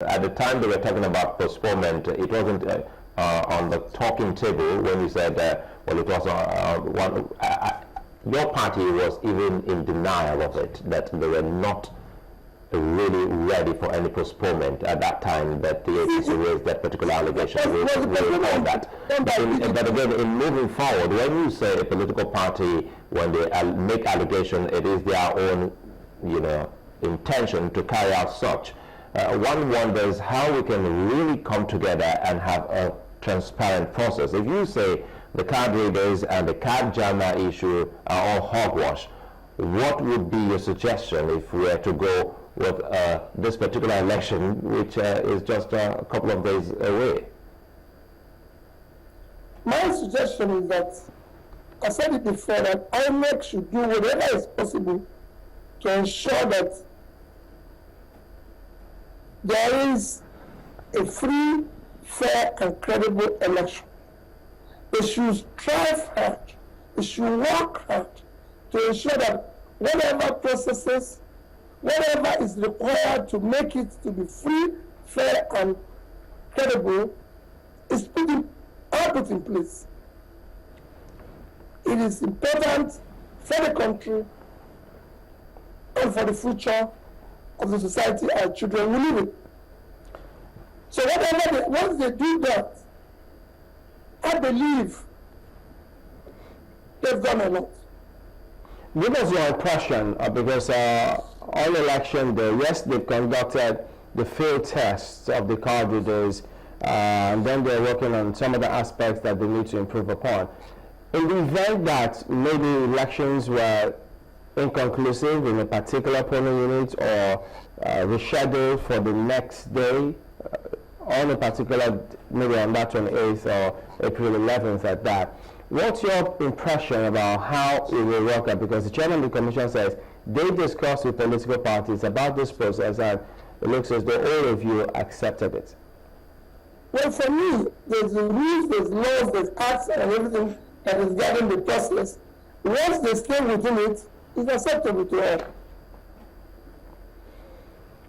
At the time they were talking about postponement, it wasn't on the talking table when you said, well, it was your party was even in denial of it, that they were not really ready for any postponement at that time, that the APC raised that particular allegation. We recall that. But again, in moving forward, when you say a political party, when they make allegation, it is their own, intention to carry out such. One wonders how we can really come together and have a transparent process. If you say the card readers and the card jammer issue are all hogwash, what would be your suggestion if we were to go with this particular election, which is just a couple of days away? My suggestion is that, I said it before, that INEC should do whatever is possible to ensure that there is a free, fair, and credible election. They should strive hard, they should work hard to ensure that whatever processes, whatever is required to make it to be free, fair, and credible is put in place. It is important for the country and for the future of the society our children will live in. So once they do that, I believe they've done a lot. Give us your impression, because on election day, yes, they've conducted the field tests of the card readers, and then they're working on some of the aspects that they need to improve upon. In the event that maybe elections were inconclusive in a particular polling unit or rescheduled for the next day, on a particular, maybe on that 28th or April 11th at that, what's your impression about how it will work out? Because the chairman of the commission says they discussed with political parties about this process, and it looks as though all of you accepted it. Well, for me, there's the rules, there's laws, there's acts, and everything that is governing the process. Once they stay within it, it's acceptable to all.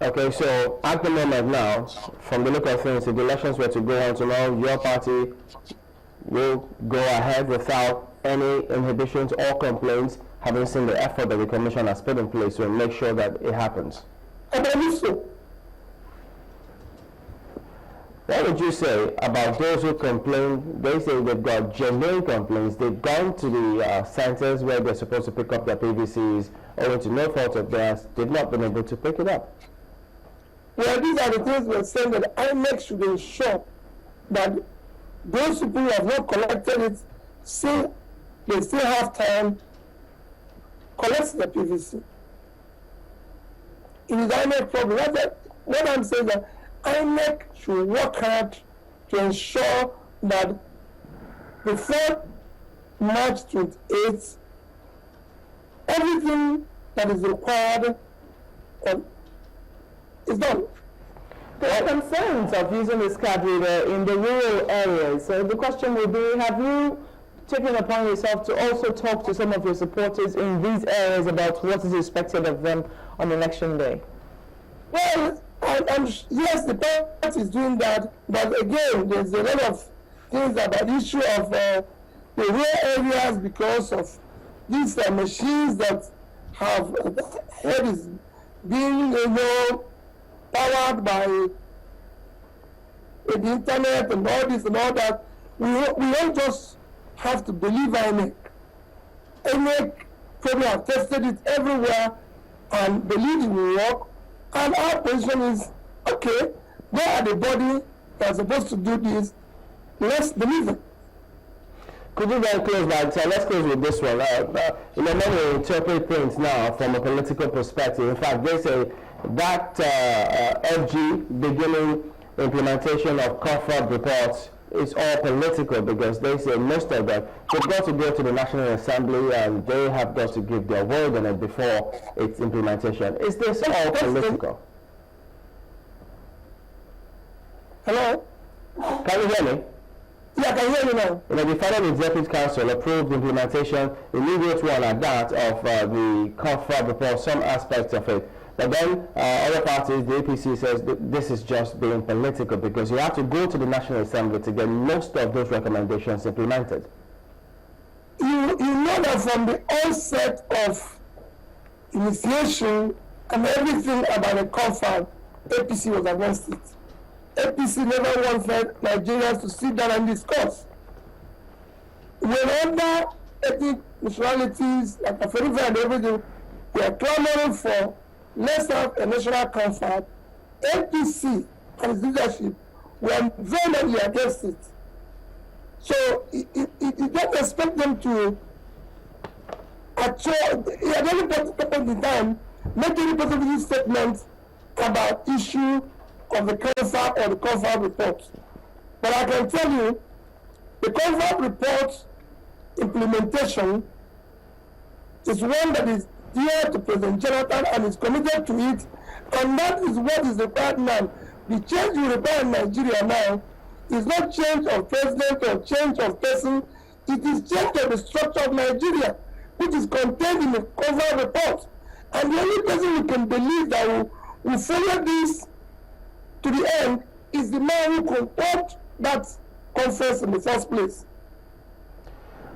Okay, so at the moment now, from the look of things, if the elections were to go on tomorrow, your party will go ahead without any inhibitions or complaints, having seen the effort that the commission has put in place to make sure that it happens. I believe so. What would you say about those who complain? They say they've got genuine complaints. They've gone to the centers where they're supposed to pick up their PVCs, owing to no fault of theirs. They've not been able to pick it up. Well, these are the things we're saying that INEC should ensure that those people who have not collected it, they still have time, collect the PVC. It is INEC problem. What I'm saying is that INEC should work hard to ensure that before March 28th, everything that is required is done. There are concerns of using this card reader in the rural areas. So the question will be, have you taken upon yourself to also talk to some of your supporters in these areas about what is expected of them on election day? Well, yes, the party is doing that, but again, there's a lot of things about the issue of the rural areas because of these machines that have the head is being, powered by the internet and all this and all that. We don't just have to believe INEC. INEC probably have tested it everywhere and believe it will work. And our position is, okay, they are the body that are supposed to do this, let's believe it. Could you then close that? So let's close with this one. Many interpret things now from a political perspective. In fact, they say that FG beginning implementation of COFRAD reports is all political, because they say most of them, they've got to go to the National Assembly and they have got to give their word on it before its implementation. Is this all political? Hello? Can you hear me? Yeah, I can hear you now. The Federal Executive Council approved implementation, immediate one at that, of the COFRAD report, some aspects of it. But then other parties, the APC says this is just being political because you have to go to the National Assembly to get most of those recommendations implemented. You know that from the onset of initiation and everything about the confab, APC was against it. APC never wanted Nigerians to sit down and discuss. Whenever ethnic nationalities like Afro and everything were clamoring for let's have a national confab, APC and its leadership were vehemently against it. So you don't expect them to at any point in time make any positive statement about issue of the confab or the confab report. But I can tell you, the confab report implementation is one that is dear to President Jonathan and is committed to it, and that is what is required now. The change we require in Nigeria now is not change of president or change of person, it is change of the structure of Nigeria, which is contained in the confab report. And the only person who can believe that will follow this to the end is the man who conducted that conference in the first place.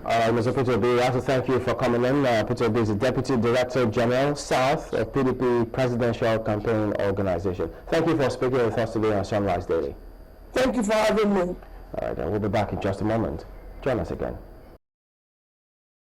Mr. Pt.3, I have to thank you for coming in. Pt.3 is the Deputy Director General South of PDP Presidential Campaign Organisation. Thank you for speaking with us today on Sunrise Daily. Thank you for having me. All right, we'll be back in just a moment. Join us again.